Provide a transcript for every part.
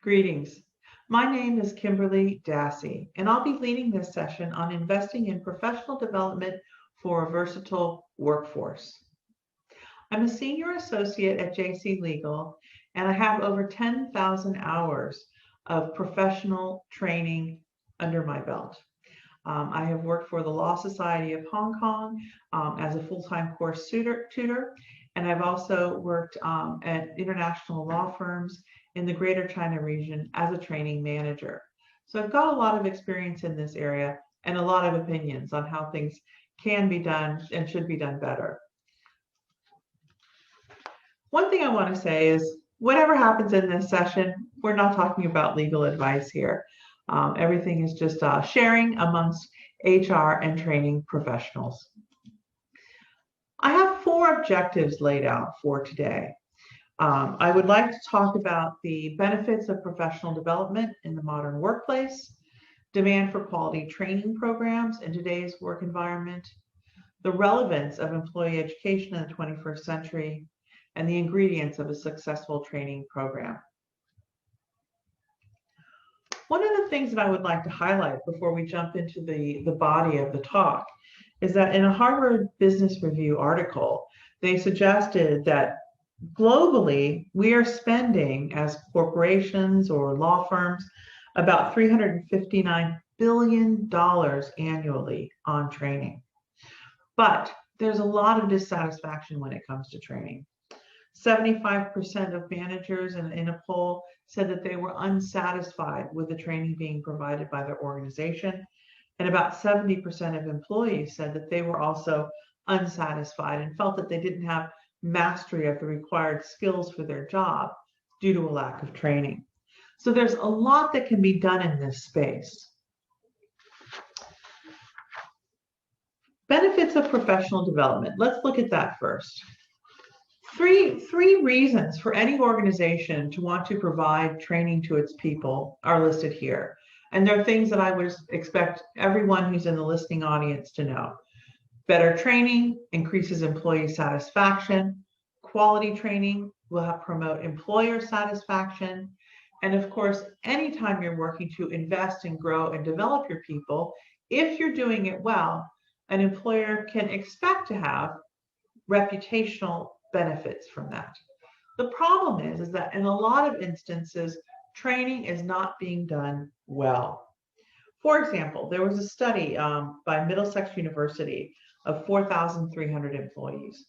Greetings. My name is Kimberly Dasse, and I'll be leading this session on investing in professional development for a versatile workforce. I'm a senior associate at JC Legal, and I have over 10,000 hours of professional training under my belt. I have worked for the Law Society of Hong Kong as a full-time course tutor, and I've also worked at international law firms in the Greater China region as a training manager. So I've got a lot of experience in this area and a lot of opinions on how things can be done and should be done better. One thing I want to say is whatever happens in this session, we're not talking about legal advice here. Everything is just sharing amongst HR and training professionals. I have 4 objectives laid out for today. I would like to talk about the benefits of professional development in the modern workplace, demand for quality training programs in today's work environment, the relevance of employee education in the 21st century, and the ingredients of a successful training program. One of the things that I would like to highlight before we jump into the body of the talk is that in a Harvard Business Review article, they suggested that globally, we are spending as corporations or law firms about $359 billion annually on training. But there's a lot of dissatisfaction when it comes to training. 75% of managers in a poll said that they were unsatisfied with the training being provided by their organization. And about 70% of employees said that they were also unsatisfied and felt that they didn't have mastery of the required skills for their job due to a lack of training. So there's a lot that can be done in this space. Benefits of professional development. Let's look at that first. Three reasons for any organization to want to provide training to its people are listed here. And they're things that I would expect everyone who's in the listening audience to know. Better training increases employee satisfaction. Quality training will help promote employer satisfaction. And of course, anytime you're working to invest and grow and develop your people, if you're doing it well, an employer can expect to have reputational benefits from that. The problem is that in a lot of instances, training is not being done well. For example, there was a study by Middlesex University of 4,300 employees.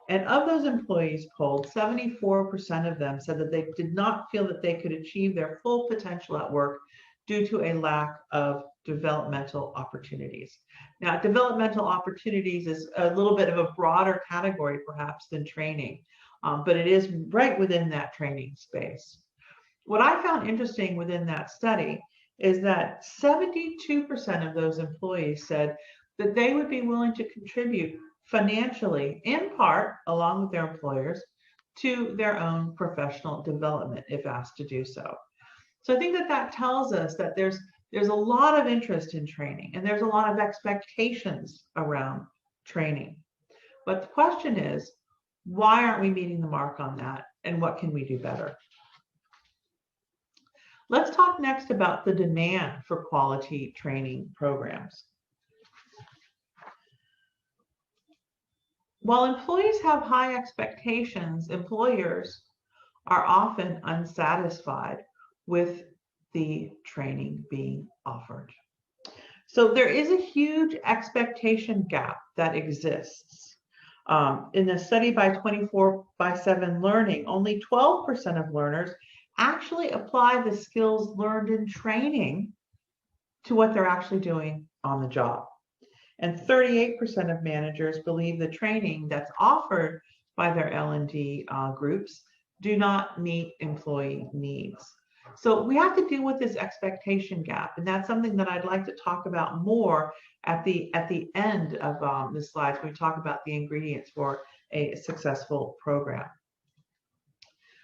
And of those employees polled, 74% of them said that they did not feel that they could achieve their full potential at work due to a lack of developmental opportunities. Now, developmental opportunities is a little bit of a broader category perhaps than training, but it is right within that training space. What I found interesting within that study is that 72% of those employees said that they would be willing to contribute financially, in part, along with their employers, to their own professional development if asked to do so. So I think that that tells us that there's a lot of interest in training and there's a lot of expectations around training. But the question is, why aren't we meeting the mark on that and what can we do better? Let's talk next about the demand for quality training programs. While employees have high expectations, employers are often unsatisfied with the training being offered. So there is a huge expectation gap that exists. In a study by 24/7 Learning, only 12% of learners actually apply the skills learned in training to what they're actually doing on the job. And 38% of managers believe the training that's offered by their L&D groups do not meet employee needs. So we have to deal with this expectation gap, and that's something that I'd like to talk about more at the end of the slides. We talk about the ingredients for a successful program.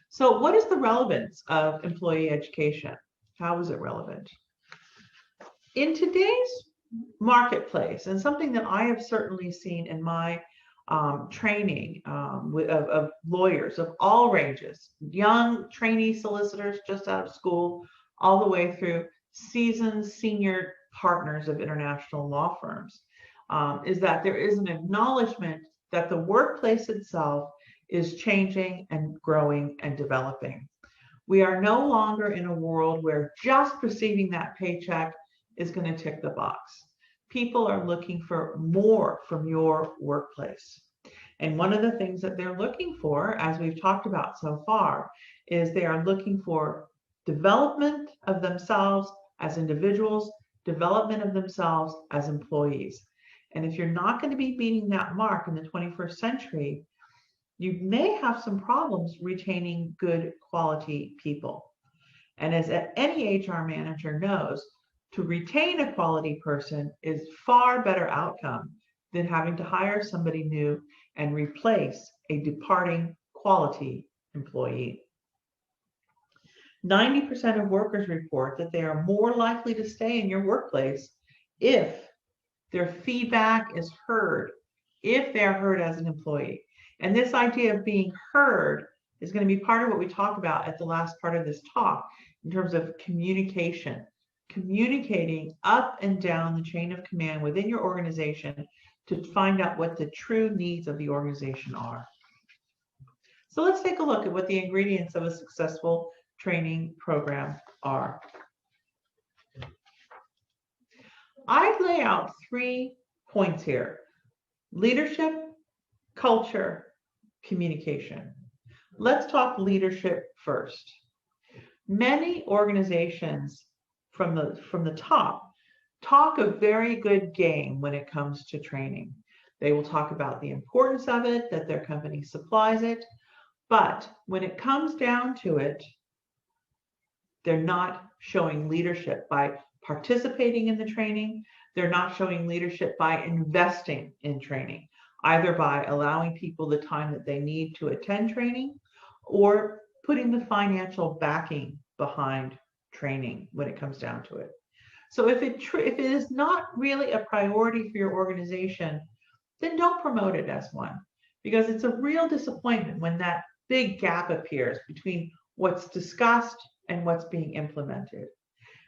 So what is the relevance of employee education? How is it relevant? In today's marketplace, and something that I have certainly seen in my training of lawyers of all ranges, young trainee solicitors just out of school, all the way through seasoned senior partners of international law firms, is that there is an acknowledgement that the workplace itself is changing and growing and developing. We are no longer in a world where just receiving that paycheck is going to tick the box. People are looking for more from your workplace. And one of the things that they're looking for, as we've talked about so far, is they are looking for development of themselves as individuals, development of themselves as employees. And if you're not going to be beating that mark in the 21st century, you may have some problems retaining good quality people. And as any HR manager knows, to retain a quality person is far better outcome than having to hire somebody new and replace a departing quality employee. 90% of workers report that they are more likely to stay in your workplace if their feedback is heard, if they're heard as an employee. And this idea of being heard is going to be part of what we talk about at the last part of this talk in terms of communication, communicating up and down the chain of command within your organization to find out what the true needs of the organization are. So let's take a look at what the ingredients of a successful training program are. I lay out 3 points here: leadership, culture, communication. Let's talk leadership first. Many organizations from the top talk a very good game when it comes to training. They will talk about the importance of it, that their company supplies it, but when it comes down to it, they're not showing leadership by participating in the training. They're not showing leadership by investing in training, either by allowing people the time that they need to attend training or putting the financial backing behind training when it comes down to it. So if it is not really a priority for your organization, then don't promote it as one, because it's a real disappointment when that big gap appears between what's discussed and what's being implemented.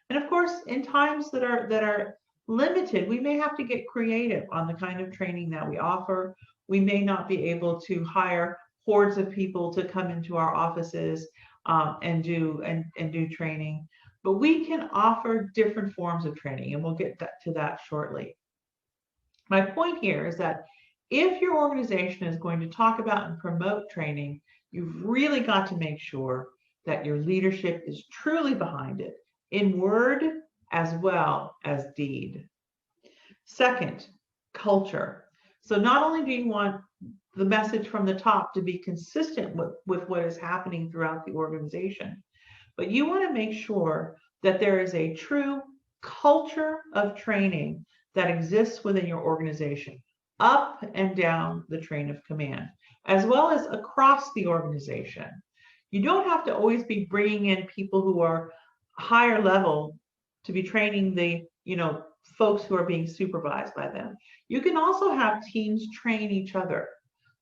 And of course, in times that are limited, we may have to get creative on the kind of training that we offer. We may not be able to hire hordes of people to come into our offices and do training, but we can offer different forms of training, and we'll get to that shortly. My point here is that if your organization is going to talk about and promote training, you've really got to make sure that your leadership is truly behind it, in word as well as deed. Second, culture. So not only do you want the message from the top to be consistent with what is happening throughout the organization, but you want to make sure that there is a true culture of training that exists within your organization, up and down the chain of command, as well as across the organization. You don't have to always be bringing in people who are higher level to be training the folks who are being supervised by them. You can also have teams train each other.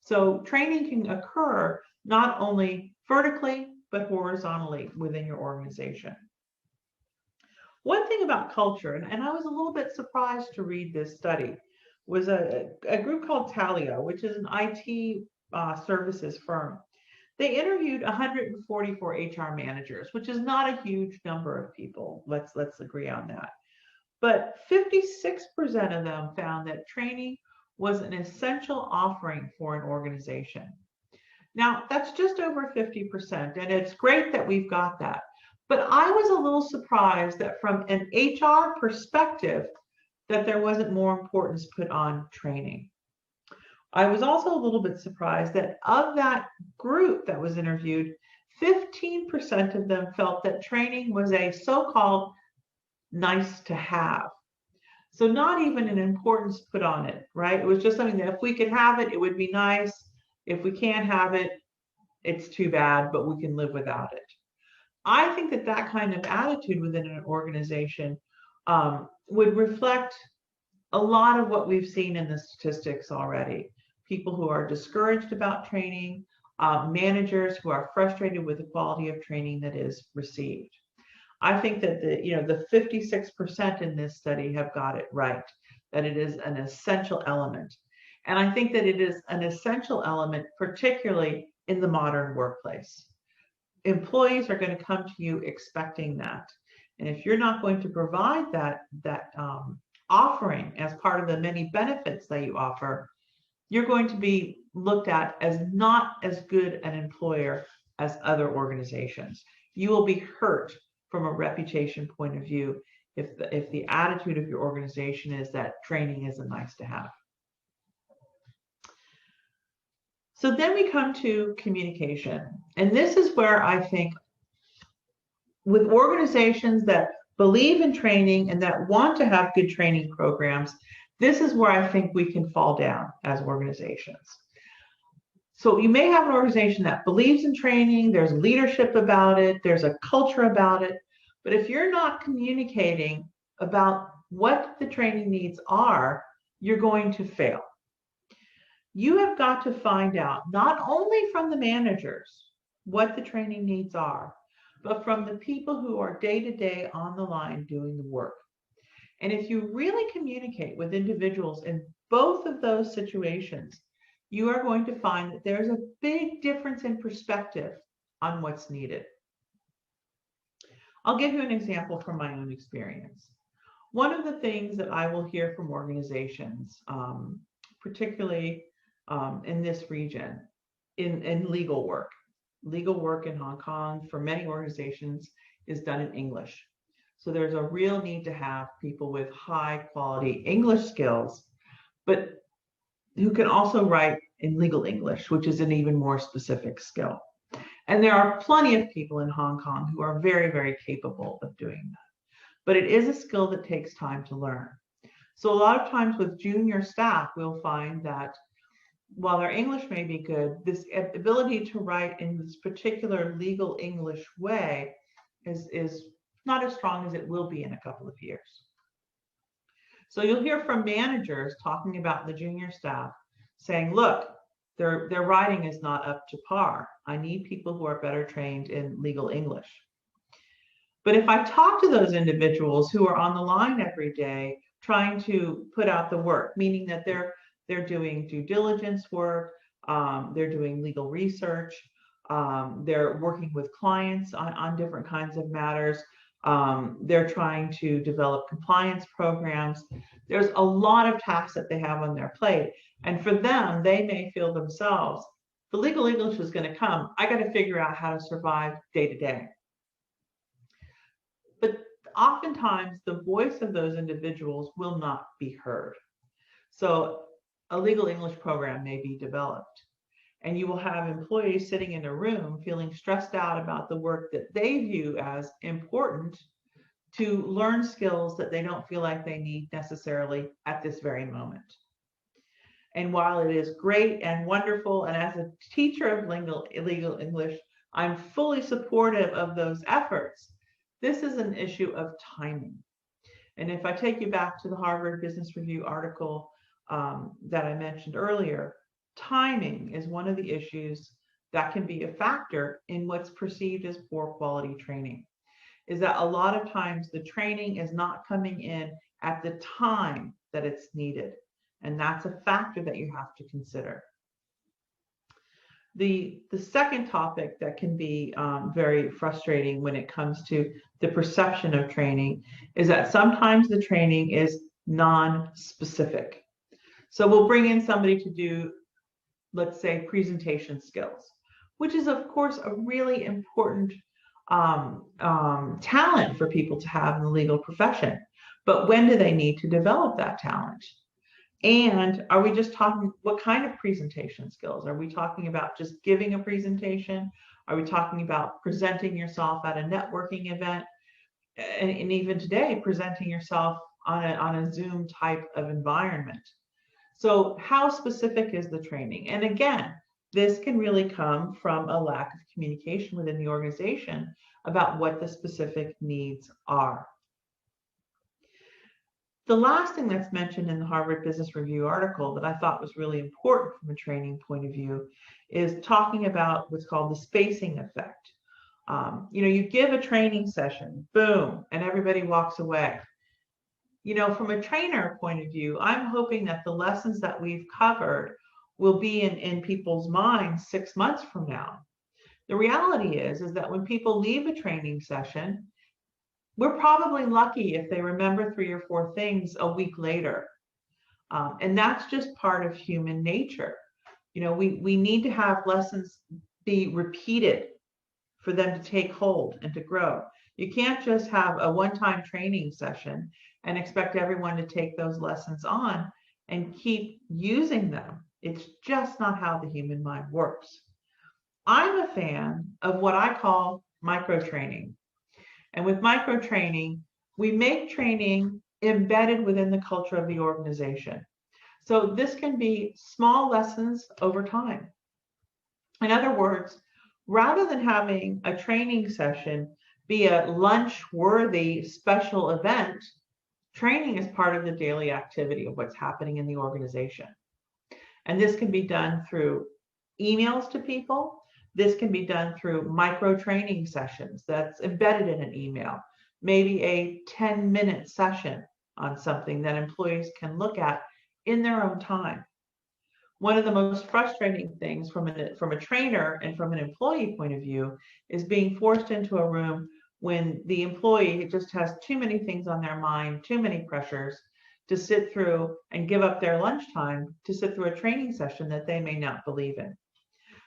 So training can occur not only vertically, but horizontally within your organization. One thing about culture, and I was a little bit surprised to read this study, was a group called Talio, which is an IT services firm. They interviewed 144 HR managers, which is not a huge number of people. Let's agree on that. But 56% of them found that training was an essential offering for an organization. Now, that's just over 50%, and it's great that we've got that. But I was a little surprised that from an HR perspective, that there wasn't more importance put on training. I was also a little bit surprised that of that group that was interviewed, 15% of them felt that training was a so-called nice to have. So not even an importance put on it, right? It was just something that if we could have it, it would be nice. If we can't have it, it's too bad, but we can live without it. I think that that kind of attitude within an organization would reflect a lot of what we've seen in the statistics already. people who are discouraged about training, managers who are frustrated with the quality of training that is received. I think that the 56% in this study have got it right, that it is an essential element. And I think that it is an essential element, particularly in the modern workplace. Employees are going to come to you expecting that. And if you're not going to provide that offering as part of the many benefits that you offer, you're going to be looked at as not as good an employer as other organizations. You will be hurt from a reputation point of view if the attitude of your organization is that training is a nice to have. So then we come to communication. And this is where I think with organizations that believe in training and that want to have good training programs, this is where I think we can fall down as organizations. So you may have an organization that believes in training, there's leadership about it, there's a culture about it, but if you're not communicating about what the training needs are, you're going to fail. You have got to find out, not only from the managers, what the training needs are, but from the people who are day-to-day on the line doing the work. And if you really communicate with individuals in both of those situations, you are going to find that there's a big difference in perspective on what's needed. I'll give you an example from my own experience. One of the things that I will hear from organizations, particularly in this region, in legal work in Hong Kong for many organizations is done in English. So there's a real need to have people with high quality English skills, but who can also write in legal English, which is an even more specific skill. And there are plenty of people in Hong Kong who are very, very capable of doing that. But it is a skill that takes time to learn. So a lot of times with junior staff, we'll find that while their English may be good, this ability to write in this particular legal English way is not as strong as it will be in a couple of years. So you'll hear from managers talking about the junior staff saying, look, their writing is not up to par. I need people who are better trained in legal English. But if I talk to those individuals who are on the line every day trying to put out the work, meaning that they're doing due diligence work, they're doing legal research, they're working with clients on different kinds of matters, they're trying to develop compliance programs. There's a lot of tasks that they have on their plate. And for them, they may feel themselves, the legal English is going to come. I got to figure out how to survive day to day. But oftentimes, the voice of those individuals will not be heard. So a legal English program may be developed, and you will have employees sitting in a room feeling stressed out about the work that they view as important to learn skills that they don't feel like they need necessarily at this very moment. And while it is great and wonderful, and as a teacher of legal English, I'm fully supportive of those efforts, this is an issue of timing. And if I take you back to the Harvard Business Review article that I mentioned earlier, timing is one of the issues that can be a factor in what's perceived as poor quality training. Is that a lot of times the training is not coming in at the time that it's needed. And that's a factor that you have to consider. The second topic that can be very frustrating when it comes to the perception of training is that sometimes the training is non-specific. So we'll bring in somebody to do, let's say, presentation skills, which is, of course, a really important talent for people to have in the legal profession. But when do they need to develop that talent? And are we just talking, what kind of presentation skills? Are we talking about just giving a presentation? Are we talking about presenting yourself at a networking event? And even today, presenting yourself on a Zoom type of environment. So how specific is the training? And again, this can really come from a lack of communication within the organization about what the specific needs are. The last thing that's mentioned in the Harvard Business Review article that I thought was really important from a training point of view is talking about what's called the spacing effect. You give a training session, boom, and everybody walks away. From a trainer point of view, I'm hoping that the lessons that we've covered will be in people's minds 6 months from now. The reality is that when people leave a training session, we're probably lucky if they remember 3 or 4 things a week later. And that's just part of human nature. We need to have lessons be repeated for them to take hold and to grow. You can't just have a one-time training session and expect everyone to take those lessons on and keep using them. It's just not how the human mind works. I'm a fan of what I call micro-training. And with micro-training, we make training embedded within the culture of the organization. So this can be small lessons over time. In other words, rather than having a training session be a lunch-worthy special event, training is part of the daily activity of what's happening in the organization. And this can be done through emails to people. This can be done through micro-training sessions that's embedded in an email, maybe a 10-minute session on something that employees can look at in their own time. One of the most frustrating things from a trainer and from an employee point of view is being forced into a room when the employee just has too many things on their mind, too many pressures to sit through and give up their lunchtime to sit through a training session that they may not believe in.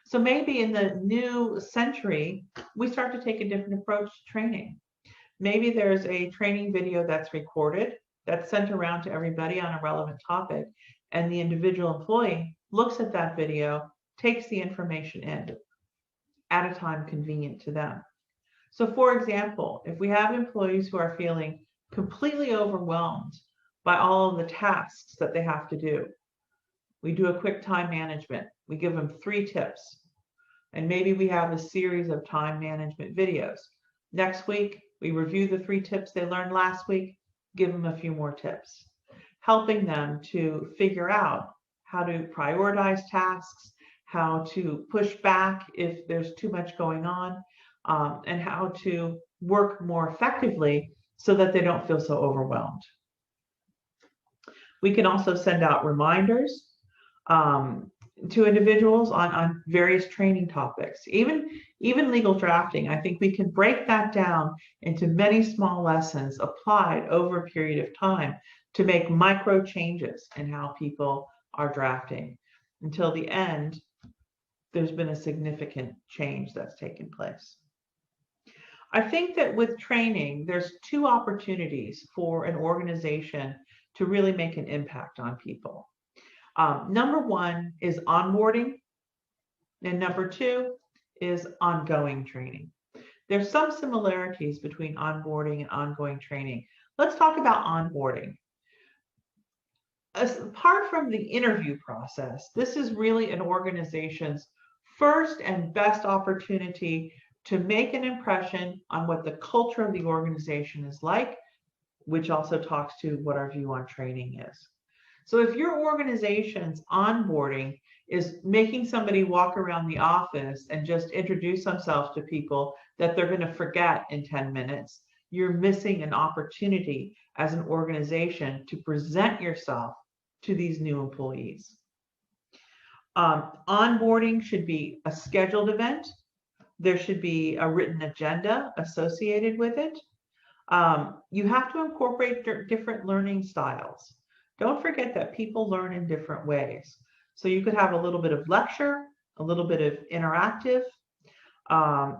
So maybe in the new century, we start to take a different approach to training. Maybe there's a training video that's recorded, that's sent around to everybody on a relevant topic, and the individual employee looks at that video, takes the information in at a time convenient to them. So for example, if we have employees who are feeling completely overwhelmed by all of the tasks that they have to do, we do a quick time management. We give them 3 tips. And maybe we have a series of time management videos. Next week, we review the 3 tips they learned last week, give them a few more tips, helping them to figure out how to prioritize tasks, how to push back if there's too much going on, and how to work more effectively so that they don't feel so overwhelmed. We can also send out reminders to individuals on various training topics, even legal drafting. I think we can break that down into many small lessons applied over a period of time to make micro changes in how people are drafting. Until the end, there's been a significant change that's taken place. I think that with training, there's 2 opportunities for an organization to really make an impact on people. Number 1 is onboarding, and number 2 is ongoing training. There's some similarities between onboarding and ongoing training. Let's talk about onboarding. Apart from the interview process, this is really an organization's first and best opportunity to make an impression on what the culture of the organization is like, which also talks to what our view on training is. So if your organization's onboarding is making somebody walk around the office and just introduce themselves to people that they're going to forget in 10 minutes, you're missing an opportunity as an organization to present yourself to these new employees. Onboarding should be a scheduled event. There should be a written agenda associated with it. You have to incorporate different learning styles. Don't forget that people learn in different ways. So you could have a little bit of lecture, a little bit of interactive.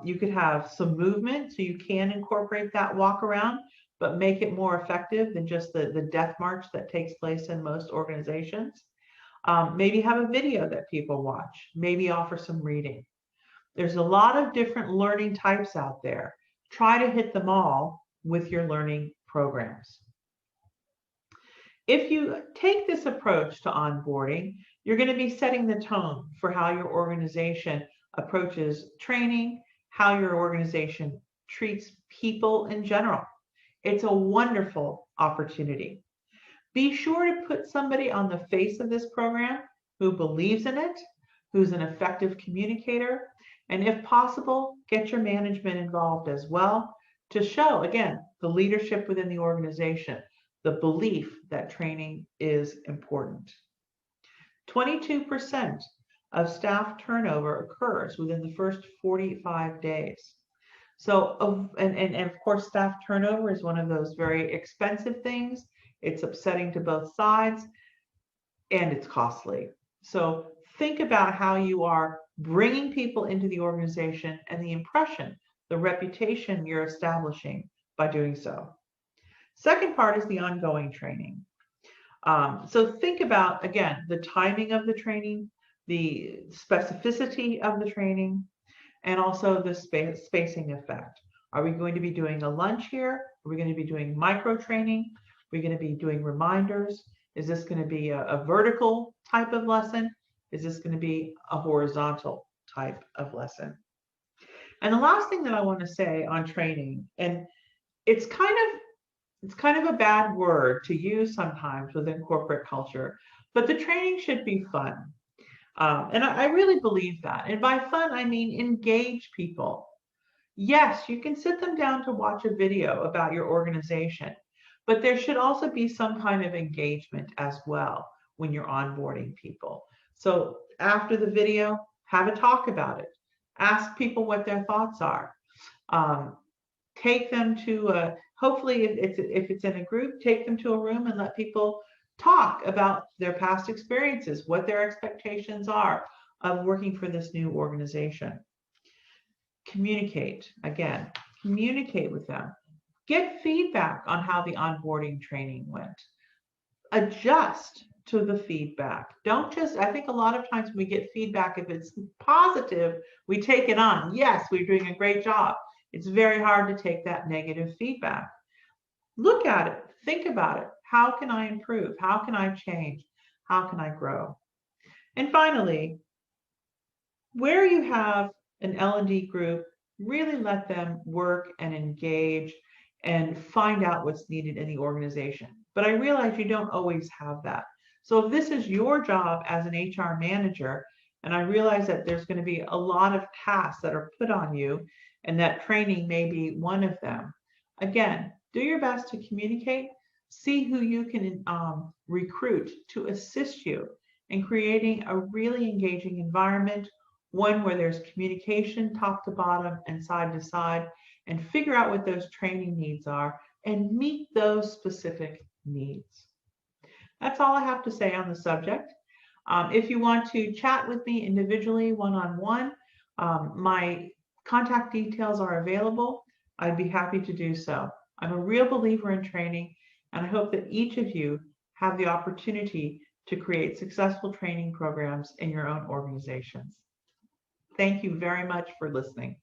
You could have some movement, so you can incorporate that walk around, but make it more effective than just the death march that takes place in most organizations. Maybe have a video that people watch, maybe offer some reading. There's a lot of different learning types out there. Try to hit them all with your learning programs. If you take this approach to onboarding, you're going to be setting the tone for how your organization approaches training, how your organization treats people in general. It's a wonderful opportunity. Be sure to put somebody on the face of this program who believes in it, who's an effective communicator, and if possible, get your management involved as well to show, again, the leadership within the organization, the belief that training is important. 22% of staff turnover occurs within the first 45 days. So, and of course, staff turnover is one of those very expensive things. It's upsetting to both sides and it's costly. So think about how you are bringing people into the organization and the impression, the reputation you're establishing by doing so. Second part is the ongoing training. So think about, again, the timing of the training, the specificity of the training, and also the spacing effect. Are we going to be doing a lunch here? Are we going to be doing micro training? Are we going to be doing reminders? Is this going to be a vertical type of lesson? Is this going to be a horizontal type of lesson? And the last thing that I want to say on training, and it's kind of a bad word to use sometimes within corporate culture, but the training should be fun. And I really believe that. And by fun, I mean engage people. Yes, you can sit them down to watch a video about your organization, but there should also be some kind of engagement as well when you're onboarding people. So after the video, have a talk about it. Ask people what their thoughts are. Take them to hopefully if it's in a group, take them to a room and let people talk about their past experiences, what their expectations are of working for this new organization. Communicate, again, communicate with them. Get feedback on how the onboarding training went. Adjust to the feedback. Don't just, I think a lot of times we get feedback, if it's positive, we take it on. Yes, we're doing a great job. It's very hard to take that negative feedback. Look at it, think about it. How can I improve? How can I change? How can I grow? And finally, where you have an L&D group, really let them work and engage and find out what's needed in the organization. But I realize you don't always have that. So if this is your job as an HR manager, and I realize that there's going to be a lot of tasks that are put on you, and that training may be one of them, again, do your best to communicate. See who you can recruit to assist you in creating a really engaging environment, one where there's communication top to bottom and side to side, and figure out what those training needs are and meet those specific needs. That's all I have to say on the subject. If you want to chat with me individually, one-on-one, my contact details are available. I'd be happy to do so. I'm a real believer in training, and I hope that each of you have the opportunity to create successful training programs in your own organizations. Thank you very much for listening.